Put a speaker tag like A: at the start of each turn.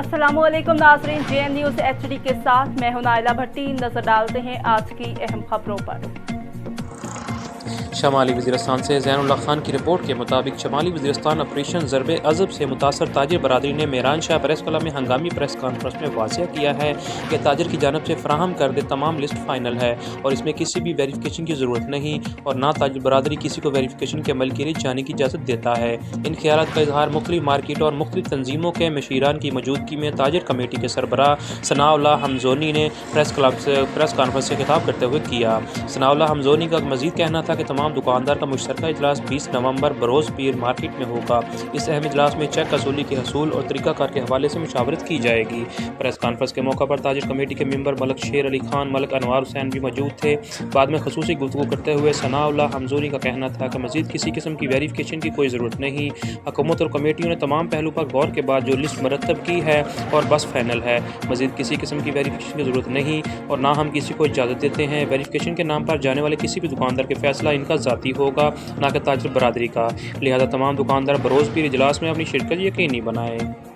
A: अस्सलामुअलैकुम नाज़रीन, JN news HD के साथ मैं हूं नाइला भट्टी। नजर डालते हैं आज की अहम खबरों पर।
B: शमाली वज़ीरिस्तान से ज़ैनुल्लाह खान की रिपोर्ट के मुताबिक शमाली वज़ीरिस्तान ऑपरेशन ज़रबे अज़ब से मुतासर ताजिर बरादरी ने मेहरान शाह प्रेस क्लब में हंगामी प्रेस कॉन्फ्रेंस में वाज़ेह किया है कि ताजिर की जानब से फ़राहम करदे तमाम लिस्ट फ़ाइनल है और इसमें किसी भी वेरिफिकेशन की ज़रूरत नहीं और ना ताजिर बरादरी किसी को वेरिफिकेशन के अमल के लिए जाने की इजाज़त देता है। इन ख्यालात का इजहार मुख्तलिफ मार्केटों और मुख्तलिफ तंजीमों के मशीरान की मौजूदगी में ताजिर कमेटी के सरबराह सनाउल्लाह हमज़ोनी ने प्रेस कॉन्फ्रेंस से खिताब करते हुए किया। सनाउल्लाह हमज़ोनी का मज़ीद कहना था कि तमाम दुकानदार का मुश्तरका इजलास 20 नवंबर बरोज़ पीर मार्केट में होगा। इस अहम इजलास में चेक वसूली के हसूल और तरीक़ाकार के हवाले से मुशावरत की जाएगी। प्रेस कॉन्फ्रेंस के मौका पर ताजिर कमेटी के मेंबर मलक शेर अली खान, मलक अनवार हुसैन भी मौजूद थे। बाद में खसूसी गुफ्तगू करते हुए सनाउल्लाह हमज़ोनी का कहना था कि मज़ीद किसी किस्म की वेरिफिकेशन की कोई ज़रूरत नहीं। हुकूमत और कमेटियों ने तमाम पहलू पर गौर के बाद जो लिस्ट मरतब की है और बस फाइनल है। मज़ीद किसी किस्म की वेरिफिकेशन की ज़रूरत नहीं और ना हम किसी को इजाज़त देते हैं। वेरिफिकेशन के नाम पर जाने वाले किसी भी दुकानदार के फैसला इनका ज़ाती होगा, ना कि ताजिर बरादरी का। लिहाजा तमाम दुकानदार बरोज़ पीर इजलास में अपनी शिरकत यकीनी बनाएं।